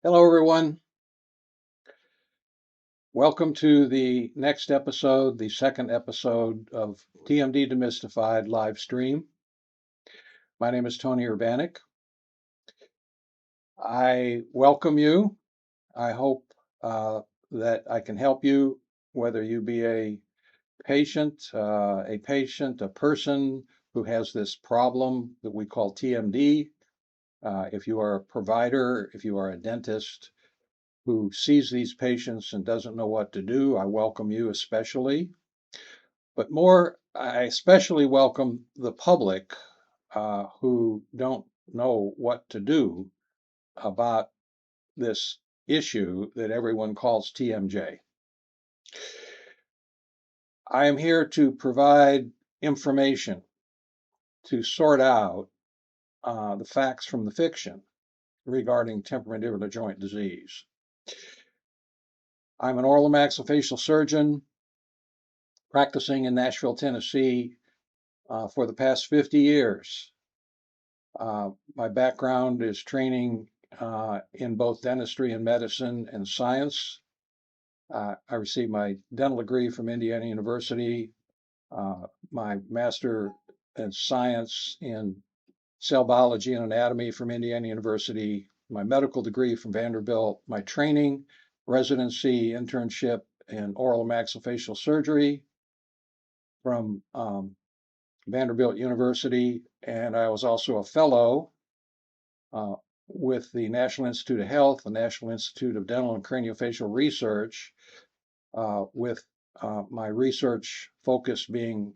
Hello, everyone. Welcome to the next episode, the second episode of TMD Demystified live stream. My name is Tony Urbanik. I welcome you. I hope that I can help you, whether you be a a person who has this problem that we call TMD. If you are a provider, if you are a dentist, who sees these patients and doesn't know what to do, I welcome you especially. But I especially welcome the public who don't know what to do about this issue that everyone calls TMJ. I am here to provide information to sort out the facts from the fiction regarding temporomandibular joint disease. I'm an oral and maxillofacial surgeon practicing in Nashville, Tennessee for the past 50 years. My background is training in both dentistry and medicine and science. I received my dental degree from Indiana University, my master in science in cell biology and anatomy from Indiana University, my medical degree from Vanderbilt, my training, residency, internship in oral and maxillofacial surgery from Vanderbilt University, and I was also a fellow uh, with the National Institute of Health, the National Institute of Dental and Craniofacial Research, with my research focus being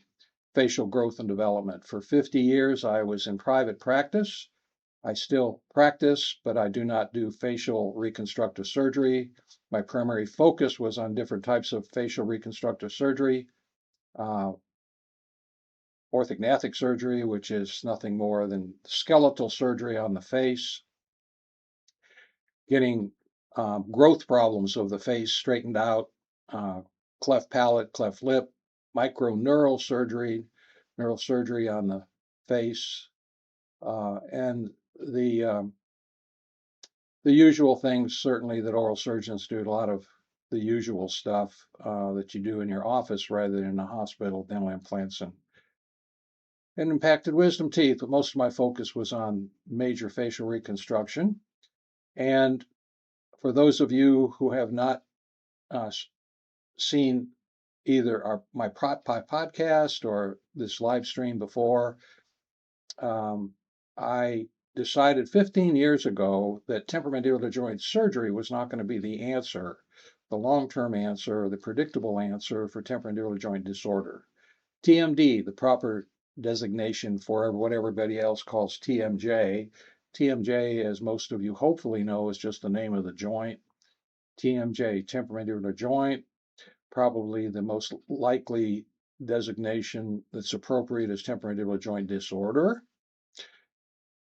facial growth and development. For 50 years, I was in private practice. I still practice, but I do not do facial reconstructive surgery. My primary focus was on different types of facial reconstructive surgery. Orthognathic surgery, which is nothing more than skeletal surgery on the face, getting growth problems of the face straightened out, cleft palate, cleft lip, neural surgery on the face, and the usual things certainly that oral surgeons do. A lot of the usual stuff that you do in your office rather than in a hospital, dental implants and impacted wisdom teeth. But most of my focus was on major facial reconstruction. And for those of you who have not uh, seen either my podcast or this live stream before, I decided 15 years ago that temporomandibular joint surgery was not going to be the answer, the long-term answer, the predictable answer for temporomandibular joint disorder. TMD, the proper designation for what everybody else calls TMJ. TMJ, as most of you hopefully know, is just the name of the joint. TMJ, temporomandibular joint, probably the most likely designation that's appropriate is temporomandibular joint disorder.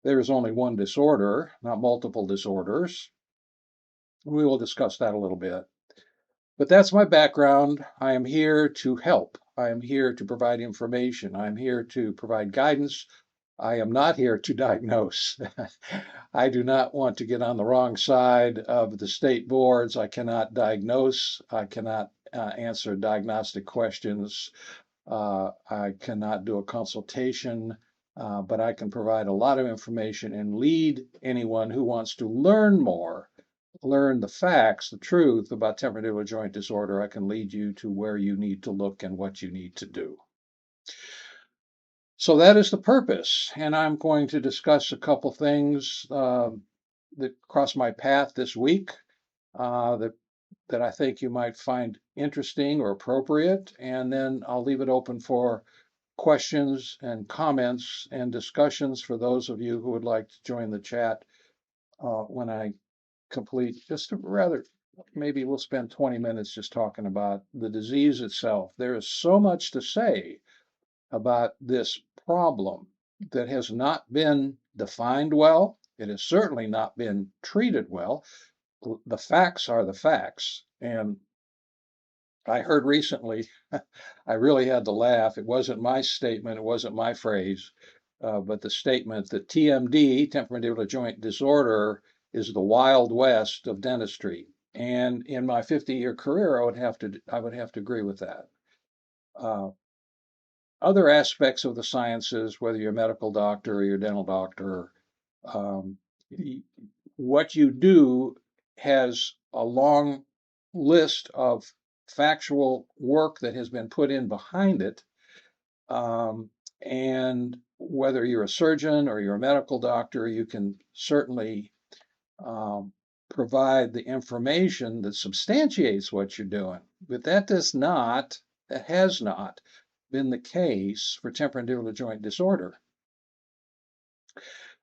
There is only one disorder, not multiple disorders. We will discuss that a little bit. But that's my background. I am here to help. I am here to provide information. I am here to provide guidance. I am not here to diagnose. I do not want to get on the wrong side of the state boards. I cannot diagnose. I cannot answer diagnostic questions. I cannot do a consultation, but I can provide a lot of information and lead anyone who wants to learn more, learn the facts, the truth about temporomandibular joint disorder. I can lead you to where you need to look and what you need to do. So that is the purpose, and I'm going to discuss a couple things that crossed my path this week that I think you might find interesting or appropriate, and then I'll leave it open for questions and comments and discussions for those of you who would like to join the chat when I complete. Just a rather, maybe we'll spend 20 minutes just talking about the disease itself. There is so much to say about this problem that has not been defined well. It has certainly not been treated well. The facts are the facts. And I heard recently, I really had to laugh. It wasn't my statement, it wasn't my phrase, but the statement that TMD, temporomandibular joint disorder, is the Wild West of dentistry. And in my 50-year career, I would have to agree with that. Uh, Other aspects of the sciences, whether you're a medical doctor or you're a dental doctor, um, what you do has a long list of factual work that has been put in behind it. And whether you're a surgeon or you're a medical doctor, you can certainly um, provide the information that substantiates what you're doing. But that has not been the case for temporomandibular joint disorder.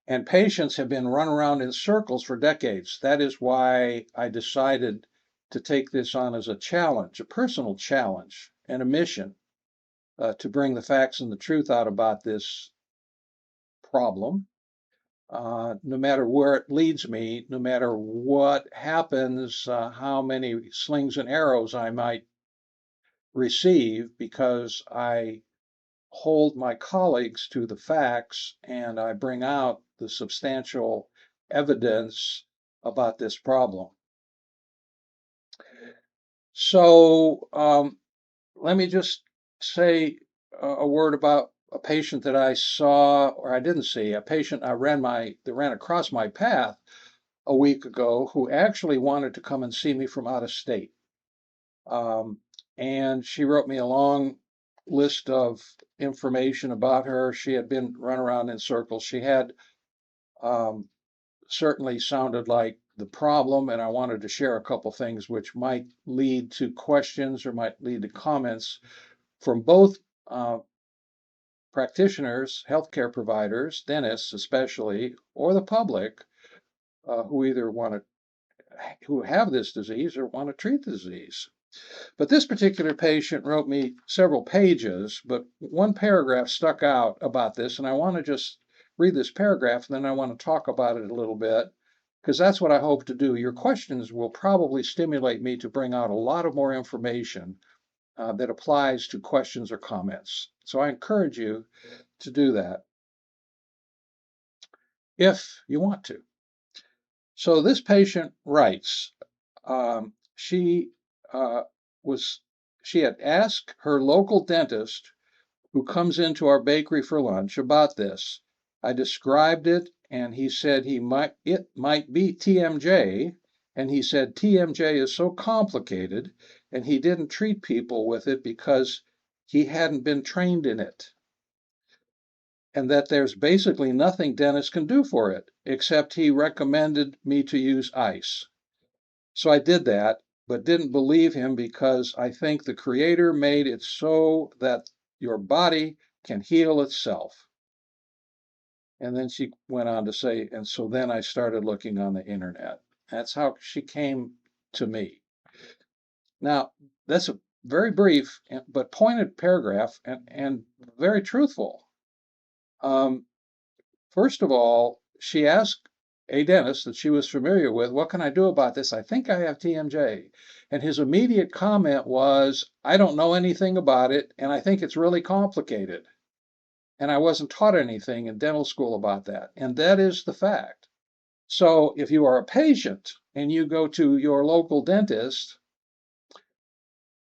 And patients have been run around in circles for decades. That is why I decided to take this on as a challenge, a personal challenge, and a mission to bring the facts and the truth out about this problem. No matter where it leads me, no matter what happens, how many slings and arrows I might receive, because I hold my colleagues to the facts and I bring out the substantial evidence about this problem. So let me just say a word about a patient that I saw, or I didn't see, a patient that ran across my path a week ago who actually wanted to come and see me from out of state. And she wrote me a long list of information about her. She had been run around in circles. She had certainly sounded like the problem, and I wanted to share a couple things which might lead to questions or might lead to comments from both practitioners, healthcare providers, dentists especially, or the public who have this disease or want to treat the disease. But this particular patient wrote me several pages, but one paragraph stuck out about this, and I want to just read this paragraph, and then I want to talk about it a little bit, because that's what I hope to do. Your questions will probably stimulate me to bring out a lot of more information that applies to questions or comments. So I encourage you to do that if you want to. So this patient writes, she was she had asked her local dentist who comes into our bakery for lunch about this. I described it and he said it might be TMJ, and he said TMJ is so complicated and he didn't treat people with it because he hadn't been trained in it, and that there's basically nothing dentists can do for it, except he recommended me to use ice. So I did that, but didn't believe him because I think the Creator made it so that your body can heal itself. And then she went on to say, and so then I started looking on the internet. That's how she came to me. Now, that's a very brief but pointed paragraph and very truthful. First of all, she asked a dentist that she was familiar with, what can I do about this? I think I have TMJ. And his immediate comment was, I don't know anything about it, and I think it's really complicated. And I wasn't taught anything in dental school about that. And that is the fact. So if you are a patient and you go to your local dentist,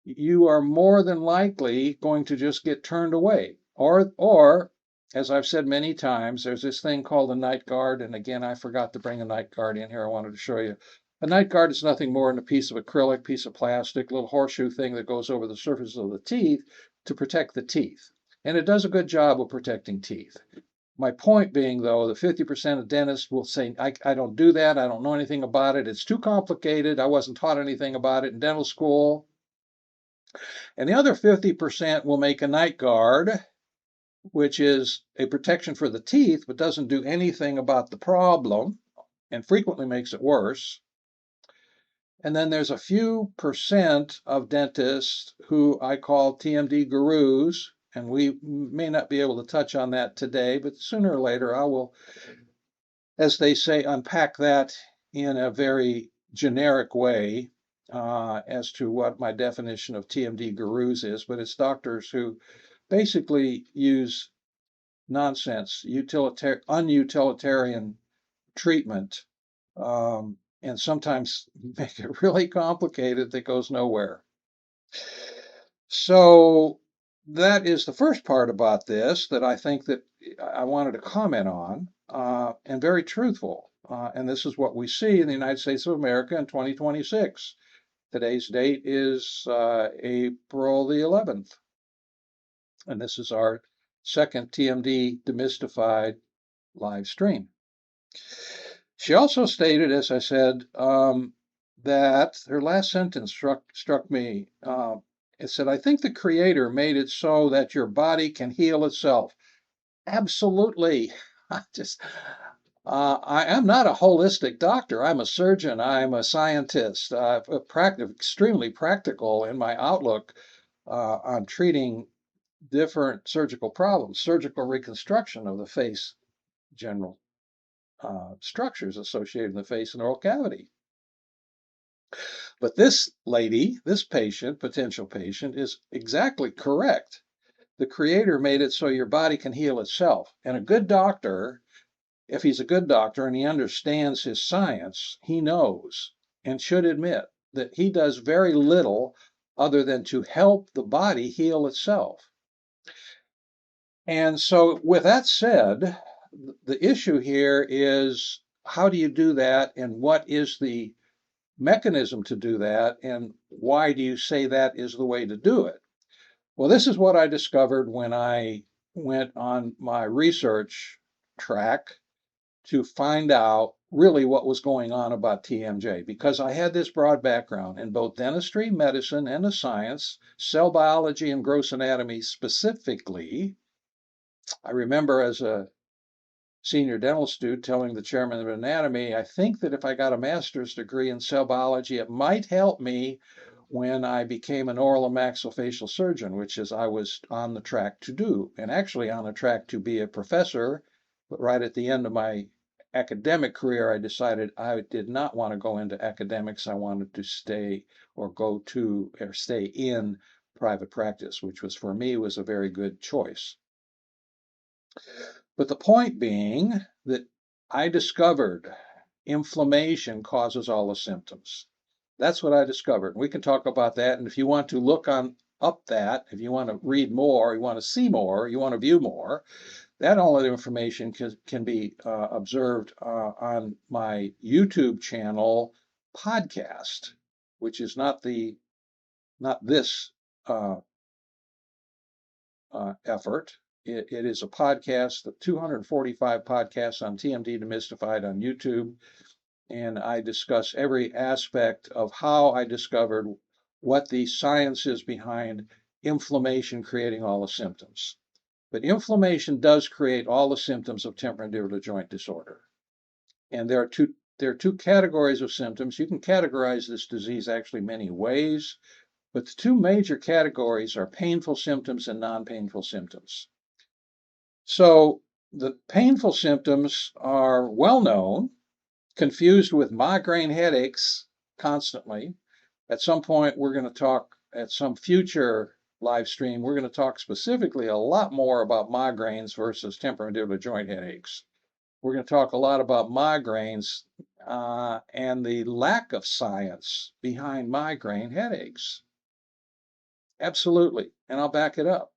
you are more than likely going to just get turned away. Or as I've said many times, there's this thing called a night guard. And again, I forgot to bring a night guard in here. I wanted to show you. A night guard is nothing more than a piece of acrylic, piece of plastic, little horseshoe thing that goes over the surface of the teeth to protect the teeth. And it does a good job of protecting teeth. My point being, though, the 50% of dentists will say, I don't do that. I don't know anything about it. It's too complicated. I wasn't taught anything about it in dental school. And the other 50% will make a night guard, which is a protection for the teeth, but doesn't do anything about the problem and frequently makes it worse. And then there's a few percent of dentists who I call TMD gurus, and we may not be able to touch on that today, but sooner or later I will, as they say, unpack that in a very generic way as to what my definition of TMD gurus is, but it's doctors who basically use nonsense, unutilitarian treatment and sometimes make it really complicated that goes nowhere. So that is the first part about this that I think that I wanted to comment on, and very truthful. And this is what we see in the United States of America in 2026. Today's date is April the 11th, and this is our second TMD Demystified live stream. She also stated, as I said, that her last sentence struck me. It said, "I think the Creator made it so that your body can heal itself." Absolutely. I am not a holistic doctor. I'm a surgeon. I'm a scientist. Extremely practical in my outlook on treating different surgical problems, surgical reconstruction of the face, general structures associated in the face and oral cavity. But this lady, this patient, potential patient, is exactly correct. The Creator made it so your body can heal itself. And a good doctor, if he's a good doctor and he understands his science, he knows and should admit that he does very little other than to help the body heal itself. And so, with that said, the issue here is how do you do that, and what is the mechanism to do that, and why do you say that is the way to do it? Well, this is what I discovered when I went on my research track to find out really what was going on about TMJ, because I had this broad background in both dentistry, medicine, and the science, cell biology and gross anatomy specifically. I remember as a senior dental student telling the chairman of anatomy, I think that if I got a master's degree in cell biology, it might help me when I became an oral and maxillofacial surgeon, which is I was on the track to do, and actually on the track to be a professor. But right at the end of my academic career, I decided I did not want to go into academics. I wanted to stay in private practice, which was for me was a very good choice. But the point being that I discovered inflammation causes all the symptoms. That's what I discovered. We can talk about that. And if you want to look up that, if you want to read more, you want to see more, you want to view more, that all that information can be observed on my YouTube channel podcast, which is not this uh, effort. It is a podcast, the 245 podcasts on TMD Demystified on YouTube, and I discuss every aspect of how I discovered what the science is behind inflammation creating all the symptoms. But inflammation does create all the symptoms of temporomandibular joint disorder. And there are two categories of symptoms. You can categorize this disease actually many ways. But the two major categories are painful symptoms and non-painful symptoms. So the painful symptoms are well known, confused with migraine headaches constantly. At some point, we're going to talk at some future live stream, we're going to talk specifically a lot more about migraines versus temporomandibular joint headaches. We're going to talk a lot about migraines and the lack of science behind migraine headaches. Absolutely, and I'll back it up.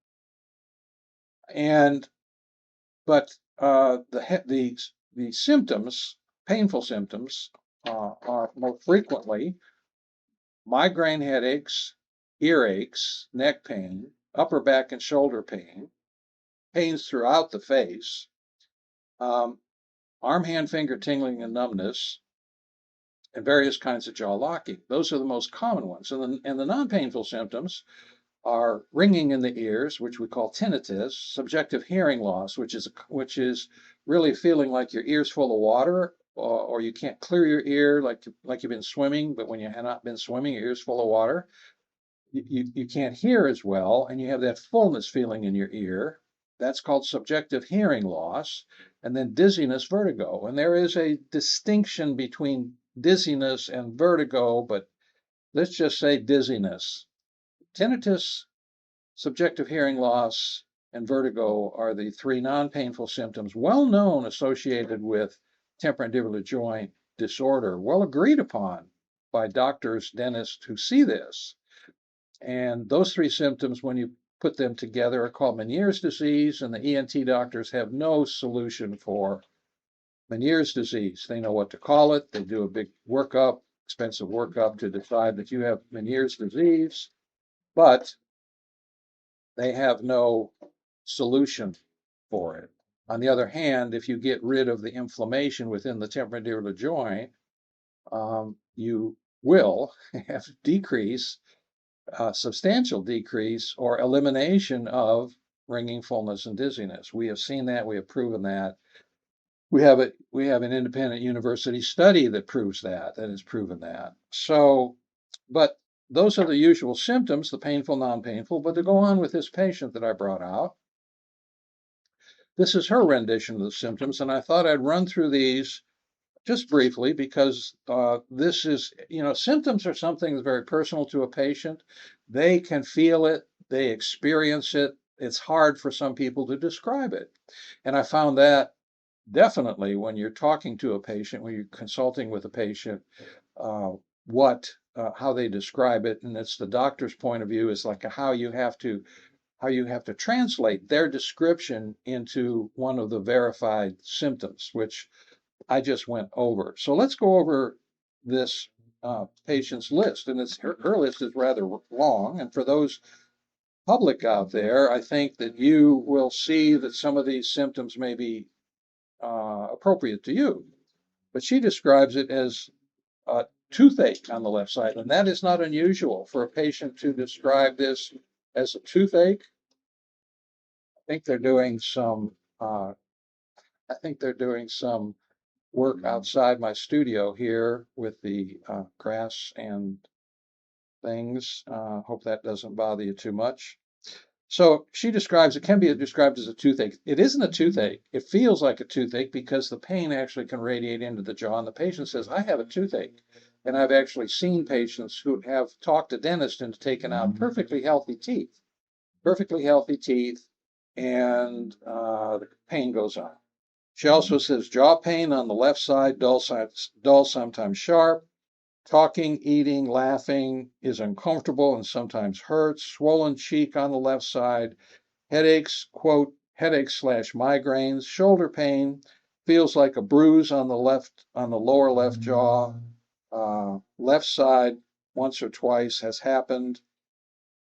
But the symptoms, painful symptoms, are more frequently migraine headaches, earaches, neck pain, upper back and shoulder pain, pains throughout the face, arm, hand, finger tingling and numbness, and various kinds of jaw locking. Those are the most common ones. And the non-painful symptoms are ringing in the ears, which we call tinnitus, subjective hearing loss, which is really feeling like your ear's full of water, or you can't clear your ear like you've been swimming, but when you have not been swimming, your ear's full of water. You can't hear as well, and you have that fullness feeling in your ear. That's called subjective hearing loss. And then dizziness, vertigo. And there is a distinction between dizziness and vertigo, but let's just say dizziness. Tinnitus, subjective hearing loss, and vertigo are the three non-painful symptoms well known associated with temporomandibular joint disorder, well agreed upon by doctors, dentists who see this. And those three symptoms, when you put them together, are called Meniere's disease, and the ENT doctors have no solution for Meniere's disease. They know what to call it. They do a big workup, expensive workup to decide that you have Meniere's disease, but they have no solution for it. On the other hand, if you get rid of the inflammation within the temporomandibular joint, you will have substantial decrease or elimination of ringing, fullness, and dizziness. We have seen that. We have proven that. We have an independent university study that proves that has proven that. So, but those are the usual symptoms, the painful, non-painful. But to go on with this patient that I brought out, this is her rendition of the symptoms, and I thought I'd run through these just briefly because this is, symptoms are something that's very personal to a patient. They can feel it, they experience it. It's hard for some people to describe it. And I found that definitely when you're talking to a patient, when you're consulting with a patient, how they describe it, and it's the doctor's point of view, is like how you have to translate their description into one of the verified symptoms, which I just went over. So let's go over this patient's list, and her list is rather long. And for those public out there, I think that you will see that some of these symptoms may be appropriate to you. But she describes it as a toothache on the left side, and that is not unusual for a patient to describe this as a toothache. I think they're doing some. I think they're doing some work outside my studio here with the grass and things. Hope that doesn't bother you too much. So she describes it can be described as a toothache. It isn't a toothache. It feels like a toothache because the pain actually can radiate into the jaw. And the patient says, I have a toothache. And I've actually seen patients who have talked to dentists and taken out perfectly healthy teeth, and the pain goes on. She also says jaw pain on the left side, dull, sometimes sharp. Talking, eating, laughing is uncomfortable and sometimes hurts. Swollen cheek on the left side. Headaches, quote, headaches/migraines. Shoulder pain feels like a bruise on the lower left jaw. Left side, once or twice has happened.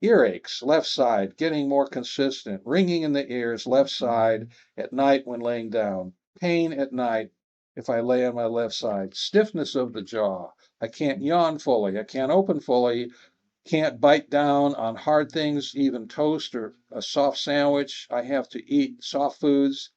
Earaches, left side, getting more consistent. Ringing in the ears, left side, at night when laying down. Pain at night if I lay on my left side. Stiffness of the jaw. I can't yawn fully. I can't open fully. Can't bite down on hard things, even toast or a soft sandwich. I have to eat soft foods.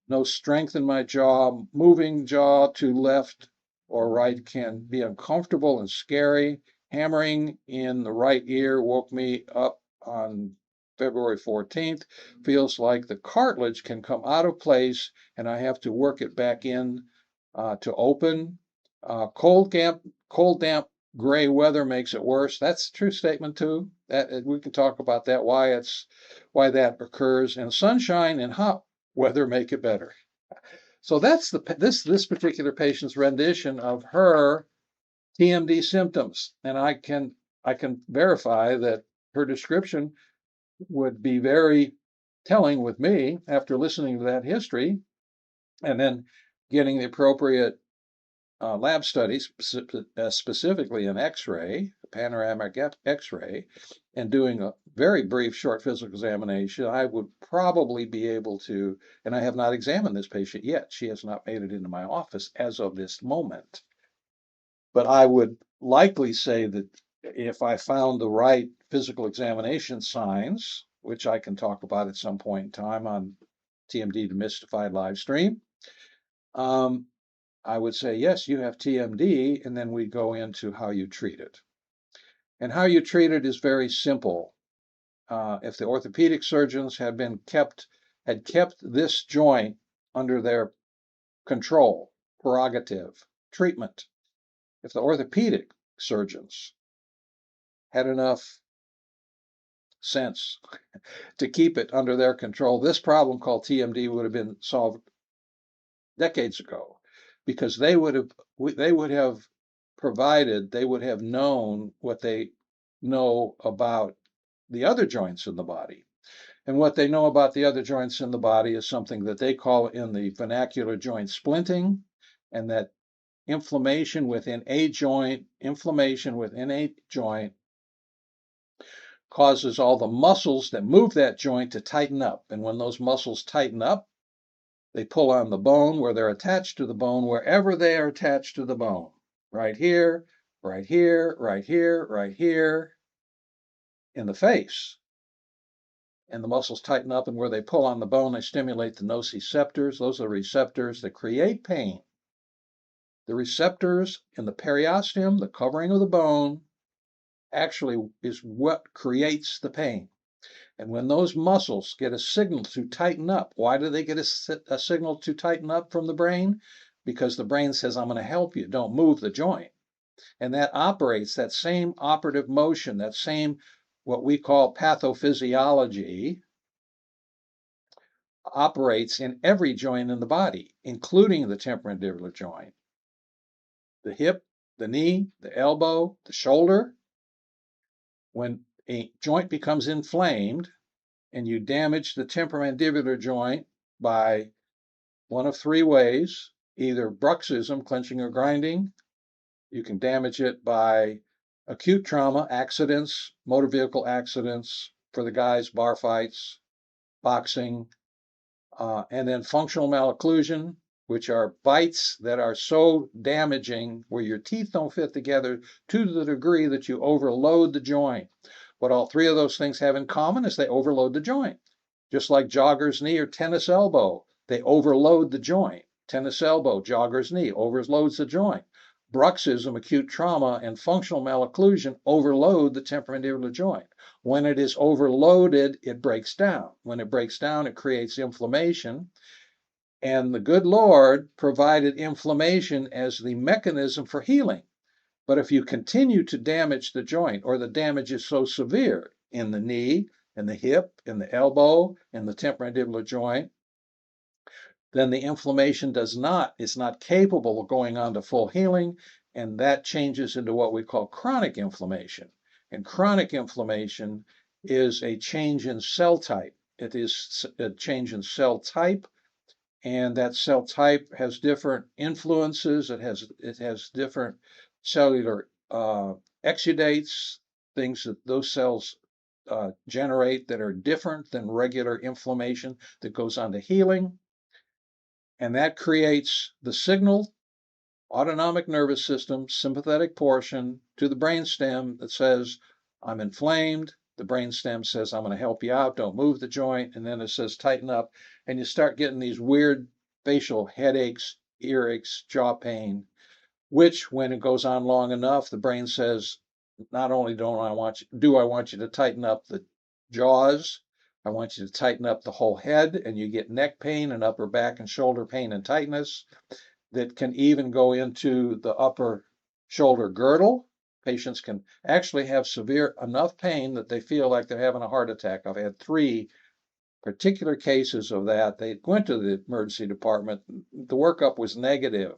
No strength in my jaw. Moving jaw to left or right can be uncomfortable and scary. Hammering in the right ear woke me up on February 14th. Feels like the cartilage can come out of place and I have to work it back in to open. Cold, damp, gray weather makes it worse. That's a true statement too. That we can talk about that, why that occurs. And sunshine and hot weather make it better. So that's this particular patient's rendition of her TMD symptoms, and I can verify that her description would be very telling with me after listening to that history, and then getting the appropriate lab studies, specifically an X-ray, a panoramic X-ray, and doing a very brief short physical examination. I would probably be able to, and I have not examined this patient yet. She has not made it into my office as of this moment. But I would likely say that if I found the right physical examination signs, which I can talk about at some point in time on TMD Demystified live stream, I would say, yes, you have TMD, and then we go into how you treat it. And how you treat it is very simple. If the orthopedic surgeons had kept this joint under their control, prerogative, treatment, if the orthopedic surgeons had enough sense to keep it under their control, this problem called TMD would have been solved decades ago. because they would have known what they know about the other joints in the body. And what they know about the other joints in the body is something that they call in the vernacular joint splinting, and that inflammation within a joint causes all the muscles that move that joint to tighten up. And when those muscles tighten up, they pull on the bone where they're attached to the bone, wherever they are attached to the bone. Right here, right here, right here, right here, in the face. And the muscles tighten up, and where they pull on the bone, they stimulate the nociceptors. Those are receptors that create pain. The receptors in the periosteum, the covering of the bone, actually is what creates the pain. And when those muscles get a signal to tighten up, why do they get a signal to tighten up from the brain? Because the brain says, I'm going to help you, don't move the joint. And that operates, that same operative motion, that same what we call pathophysiology, operates in every joint in the body, including the temporomandibular joint, the hip, the knee, the elbow, the shoulder. When a joint becomes inflamed and you damage the temporomandibular joint by one of three ways, either bruxism, clenching or grinding, you can damage it by acute trauma, accidents, motor vehicle accidents, for the guys, bar fights, boxing, and then functional malocclusion, which are bites that are so damaging where your teeth don't fit together to the degree that you overload the joint. What all three of those things have in common is they overload the joint. Just like jogger's knee or tennis elbow, they overload the joint. Tennis elbow, jogger's knee, overloads the joint. Bruxism, acute trauma, and functional malocclusion overload the temporomandibular joint. When it is overloaded, it breaks down. When it breaks down, it creates inflammation. And the good Lord provided inflammation as the mechanism for healing. But if you continue to damage the joint, or the damage is so severe in the knee, in the hip, in the elbow, in the temporomandibular joint, then the inflammation is not capable of going on to full healing, and that changes into what we call chronic inflammation. And chronic inflammation is a change in cell type. It is a change in cell type, and that cell type has different influences. It has different cellular exudates, things that those cells generate that are different than regular inflammation that goes on to healing. And that creates the signal, autonomic nervous system, sympathetic portion to the brainstem that says, I'm inflamed. The brainstem says, I'm going to help you out. Don't move the joint. And then it says, tighten up. And you start getting these weird facial headaches, earaches, jaw pain, which, when it goes on long enough, the brain says, not only do I want you to tighten up the jaws, I want you to tighten up the whole head, and you get neck pain and upper back and shoulder pain and tightness that can even go into the upper shoulder girdle. Patients can actually have severe enough pain that they feel like they're having a heart attack. I've had 3 particular cases of that. They went to the emergency department. The workup was negative,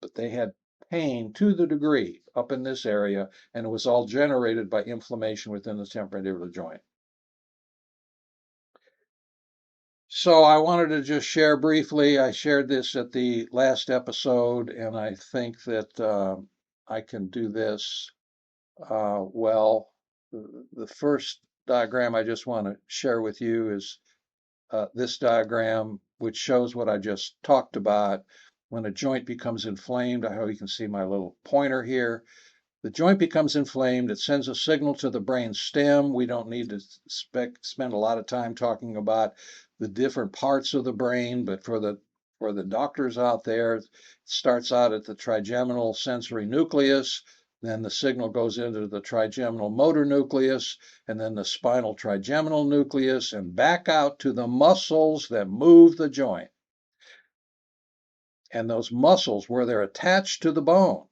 but they had pain to the degree up in this area, and it was all generated by inflammation within the temporomandibular joint. So I wanted to just share briefly. I shared this at the last episode, and I think that I can do this well. The first diagram I just want to share with you is this diagram, which shows what I just talked about. When a joint becomes inflamed, I hope you can see my little pointer here. The joint becomes inflamed. It sends a signal to the brain stem. We don't need to spend a lot of time talking about the different parts of the brain, but for the doctors out there, it starts out at the trigeminal sensory nucleus. Then the signal goes into the trigeminal motor nucleus, and then the spinal trigeminal nucleus, and back out to the muscles that move the joint. And those muscles, where they're attached to the bone,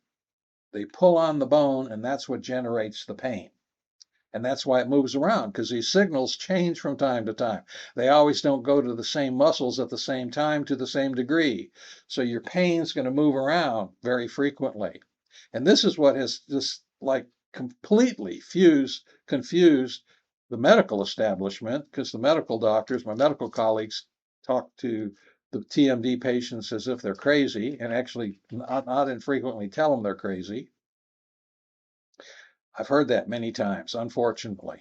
they pull on the bone, and that's what generates the pain. And that's why it moves around, because these signals change from time to time. They always don't go to the same muscles at the same time to the same degree. So your pain's going to move around very frequently. And this is what has just like completely confused the medical establishment, because the medical doctors, my medical colleagues, talk to the TMD patients as if they're crazy, and actually not infrequently tell them they're crazy. I've heard that many times, unfortunately.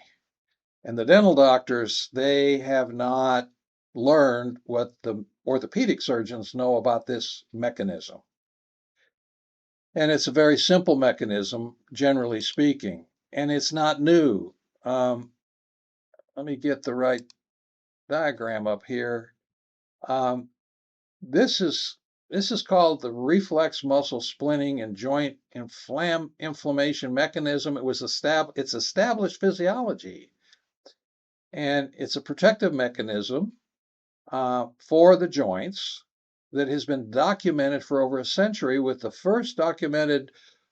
And the dental doctors, they have not learned what the orthopedic surgeons know about this mechanism. And it's a very simple mechanism, generally speaking, and it's not new. Let me get the right diagram up here. Um, this is called the reflex muscle splinting and joint inflammation mechanism. It's established physiology, and it's a protective mechanism for the joints that has been documented for over a century, with the first documented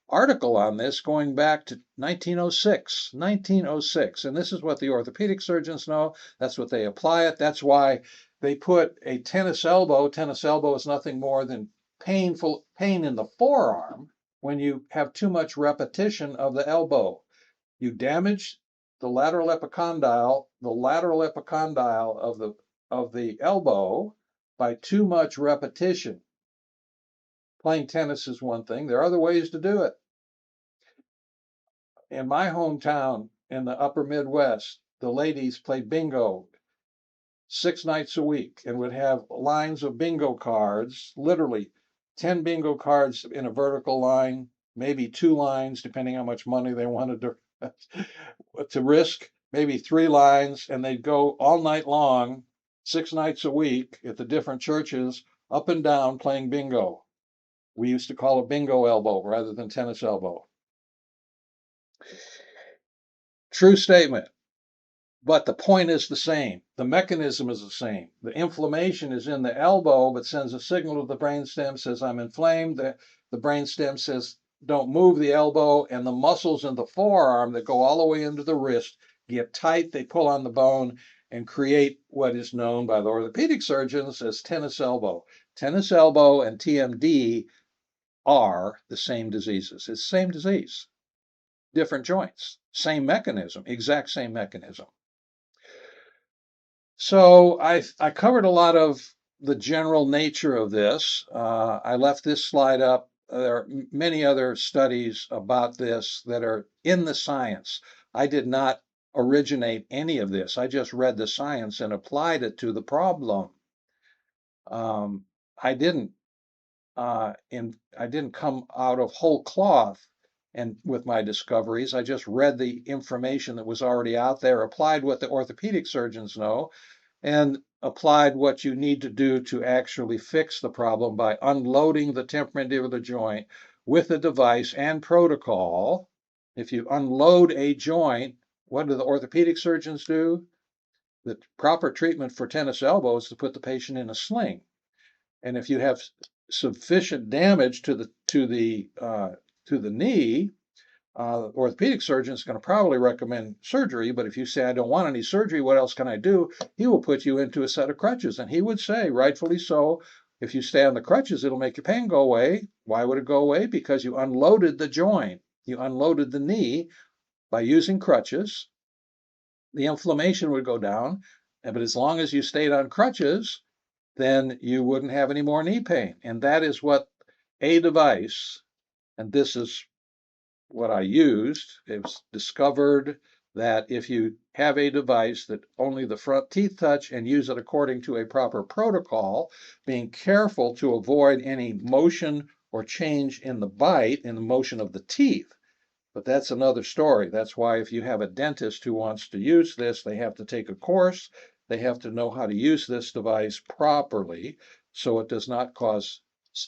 article on this going back to 1906. And this is what the orthopedic surgeons know. That's what they apply it. That's why they put a tennis elbow. Tennis elbow is nothing more than pain in the forearm when you have too much repetition of the elbow. You damage the lateral epicondyle of the elbow by too much repetition. Playing tennis is one thing. There are other ways to do it. In my hometown in the upper Midwest, the ladies played bingo 6 nights a week and would have lines of bingo cards, literally 10 bingo cards in a vertical line, maybe 2 lines, depending how much money they wanted to risk, maybe 3 lines, and they'd go all night long, 6 nights a week at the different churches, up and down playing bingo. We used to call it bingo elbow rather than tennis elbow. True statement. But the point is the same. The mechanism is the same. The inflammation is in the elbow, but sends a signal to the brainstem, says, I'm inflamed. The brainstem says, don't move the elbow. And the muscles in the forearm that go all the way into the wrist get tight. They pull on the bone and create what is known by the orthopedic surgeons as tennis elbow. Tennis elbow and TMD are the same diseases. It's the same disease, different joints, same mechanism, exact same mechanism. So I covered a lot of the general nature of this. I left this slide up. There are many other studies about this that are in the science. I did not originate any of this. I just read the science and applied it to the problem. I didn't I didn't come out of whole cloth and with my discoveries. I just read the information that was already out there, applied what the orthopedic surgeons know, and applied what you need to do to actually fix the problem by unloading the temporomandibular joint with a device and protocol. If you unload a joint, what do the orthopedic surgeons do? The proper treatment for tennis elbow is to put the patient in a sling. And if you have sufficient damage to the knee, orthopedic surgeon is going to probably recommend surgery. But if you say, I don't want any surgery, what else can I do? He will put you into a set of crutches. And he would say, rightfully so, if you stay on the crutches, it'll make your pain go away. Why would it go away? Because you unloaded the joint. You unloaded the knee by using crutches. The inflammation would go down. But as long as you stayed on crutches, then you wouldn't have any more knee pain. And that is what a device, and this is what I used, it's discovered that if you have a device that only the front teeth touch and use it according to a proper protocol, being careful to avoid any motion or change in the bite, in the motion of the teeth. But that's another story. That's why if you have a dentist who wants to use this, they have to take a course. They have to know how to use this device properly so it does not cause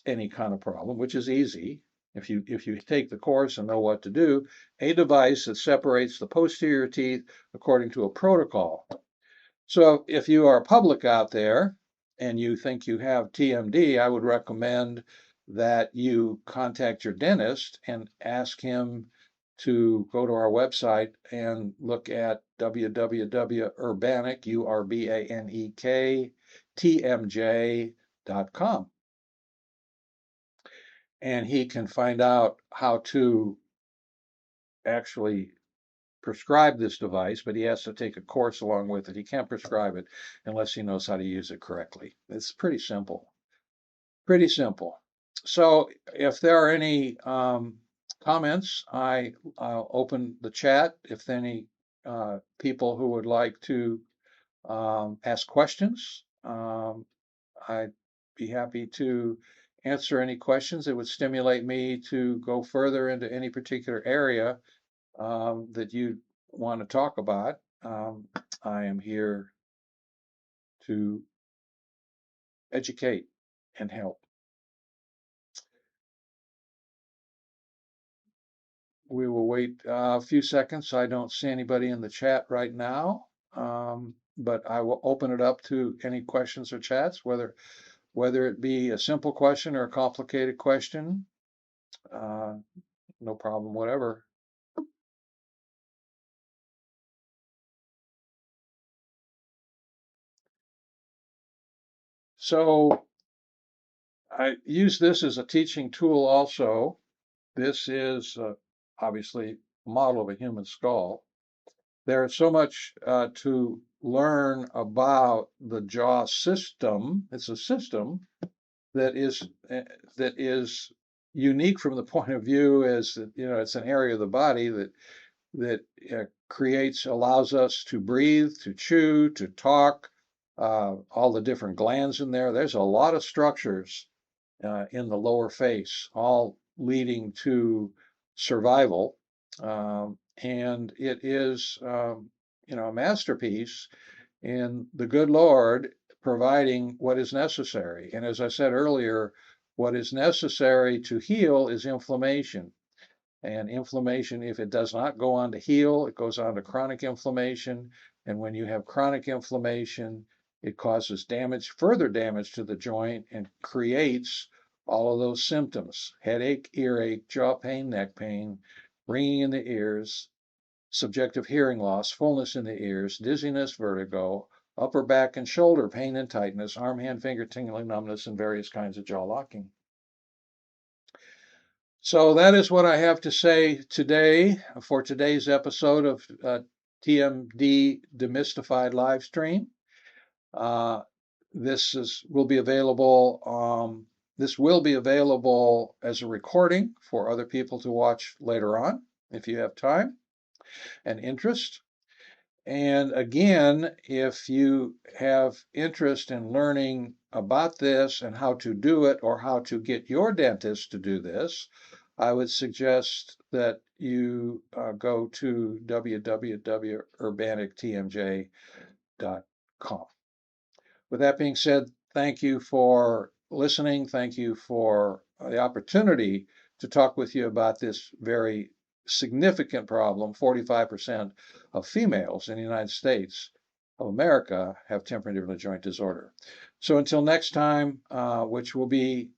any kind of problem, which is easy. If you take the course and know what to do, a device that separates the posterior teeth according to a protocol. So if you are a public out there and you think you have TMD, I would recommend that you contact your dentist and ask him to go to our website and look at www.urbanek, U-R-B-A-N-E-K, TMJ.com. And he can find out how to actually prescribe this device, but he has to take a course along with it. He can't prescribe it unless he knows how to use it correctly. It's pretty simple. Pretty simple. So if there are any comments, I'll open the chat. If any people who would like to ask questions, I'd be happy to answer any questions that would stimulate me to go further into any particular area that you want to talk about. I am here to educate and help. We will wait a few seconds. I don't see anybody in the chat right now, but I will open it up to any questions or chats, whether it be a simple question or a complicated question. No problem, whatever. So I use this as a teaching tool also. This is obviously a model of a human skull. There's so much to learn about the jaw system. It's a system that is unique from the point of view as it's an area of the body that allows us to breathe, to chew, to talk, all the different glands in there. There's a lot of structures in the lower face, all leading to survival. And it is, a masterpiece in the good Lord providing what is necessary. And as I said earlier, what is necessary to heal is inflammation. And inflammation, if it does not go on to heal, it goes on to chronic inflammation. And when you have chronic inflammation, it causes damage, further damage to the joint, and creates all of those symptoms: headache, earache, jaw pain, neck pain, ringing in the ears, subjective hearing loss, fullness in the ears, dizziness, vertigo, upper back and shoulder pain and tightness, arm, hand, finger tingling, numbness, and various kinds of jaw locking. So that is what I have to say today for today's episode of TMD Demystified live stream. This will be available. This will be available as a recording for other people to watch later on, if you have time and interest. And again, if you have interest in learning about this and how to do it, or how to get your dentist to do this, I would suggest that you go to www.urbanektmj.com. With that being said, thank you for listening. Thank you for the opportunity to talk with you about this very significant problem. 45% of females in the United States of America have temporomandibular joint disorder. So until next time, which will be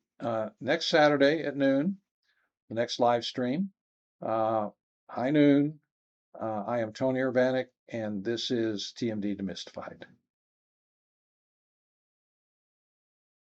next Saturday at noon, the next live stream, high noon, I am Tony Urbanek, and this is TMD Demystified.